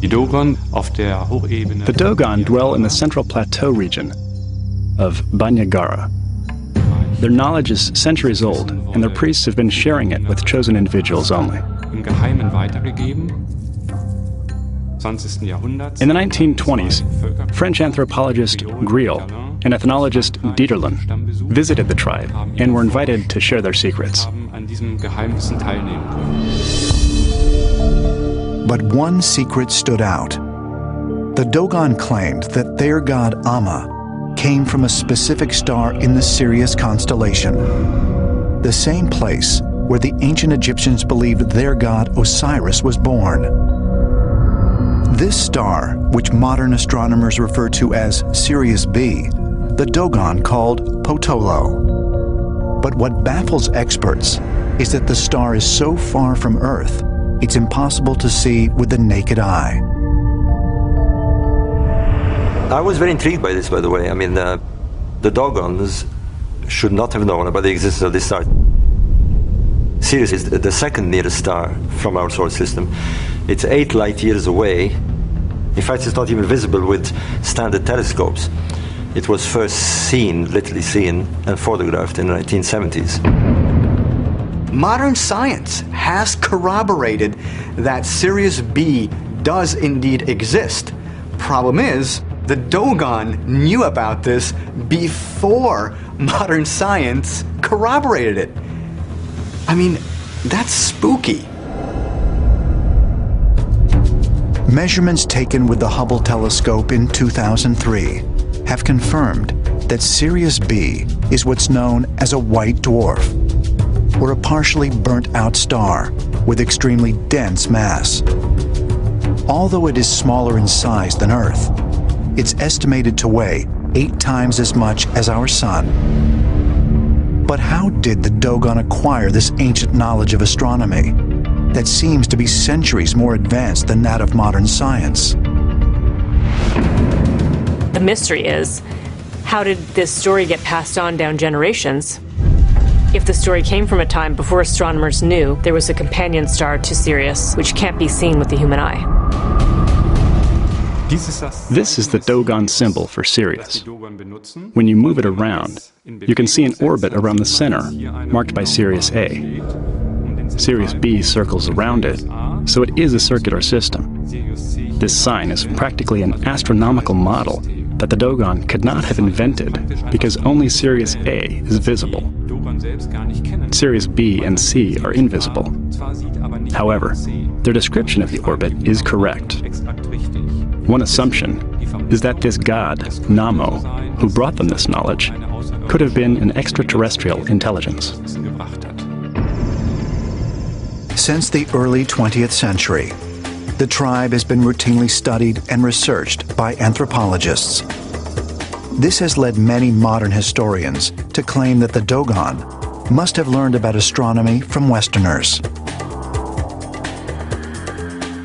The Dogon dwell in the central plateau region of Bandiagara. Their knowledge is centuries old, and their priests have been sharing it with chosen individuals only. In the 1920s, French anthropologist Qu'il and ethnologist Dieterlen visited the tribe and were invited to share their secrets. But one secret stood out. The Dogon claimed that their god Amma came from a specific star in the Sirius constellation, the same place where the ancient Egyptians believed their god Osiris was born. This star, which modern astronomers refer to as Sirius B, the Dogon called Potolo. But what baffles experts is that the star is so far from Earth, it's impossible to see with the naked eye. I was very intrigued by this, by the way. I mean, the Dogons should not have known about the existence of this star. Sirius is the second nearest star from our solar system. It's 8 light years away. In fact, it's not even visible with standard telescopes. It was first seen, literally seen, and photographed in the 1970s. Modern science has corroborated that Sirius B does indeed exist. Problem is, the Dogon knew about this before modern science corroborated it. I mean, that's spooky. Measurements taken with the Hubble telescope in 2003 have confirmed that Sirius B is what's known as a white dwarf, or a partially burnt-out star with extremely dense mass. Although it is smaller in size than Earth, it's estimated to weigh 8 times as much as our Sun. But how did the Dogon acquire this ancient knowledge of astronomy that seems to be centuries more advanced than that of modern science? The mystery is, how did this story get passed on down generations? If the story came from a time before astronomers knew there was a companion star to Sirius, which can't be seen with the human eye. This is the Dogon symbol for Sirius. When you move it around, you can see an orbit around the center, marked by Sirius A. Sirius B circles around it, so it is a circular system. This sign is practically an astronomical model that the Dogon could not have invented because only Sirius A is visible. Sirius B and C are invisible. However, their description of the orbit is correct. One assumption is that this god, Nommos, who brought them this knowledge, could have been an extraterrestrial intelligence. Since the early 20th century, the tribe has been routinely studied and researched by anthropologists. This has led many modern historians to claim that the Dogon must have learned about astronomy from Westerners.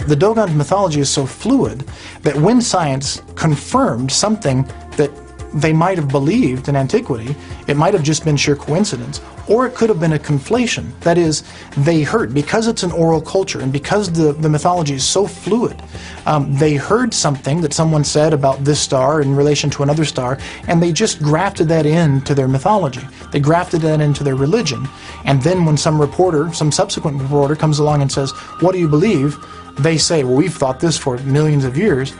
The Dogon mythology is so fluid that when science confirmed something that they might have believed in antiquity, it might have just been sheer coincidence, or it could have been a conflation. That is, they heard, because it's an oral culture and because the mythology is so fluid, they heard something that someone said about this star in relation to another star, and they just grafted that into their mythology. They grafted that into their religion, and then when some reporter, some subsequent reporter comes along and says, "What do you believe?" they say, "Well, we've thought this for millions of years."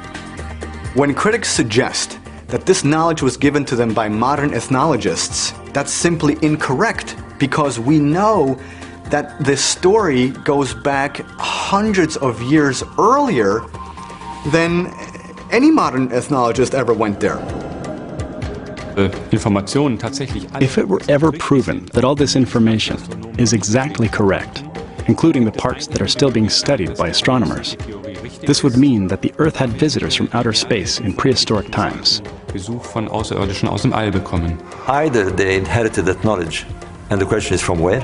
When critics suggest that this knowledge was given to them by modern ethnologists, that's simply incorrect, because we know that this story goes back hundreds of years earlier than any modern ethnologist ever went there. If it were ever proven that all this information is exactly correct, including the parts that are still being studied by astronomers, this would mean that the Earth had visitors from outer space in prehistoric times. Either they inherited that knowledge, and the question is from where?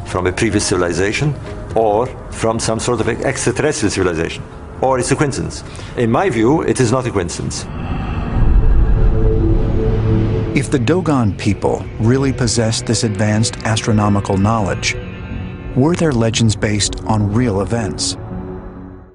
From a previous civilization, or from some sort of extraterrestrial civilization, or it's a coincidence. In my view, it is not a coincidence. If the Dogon people really possessed this advanced astronomical knowledge, were their legends based on real events?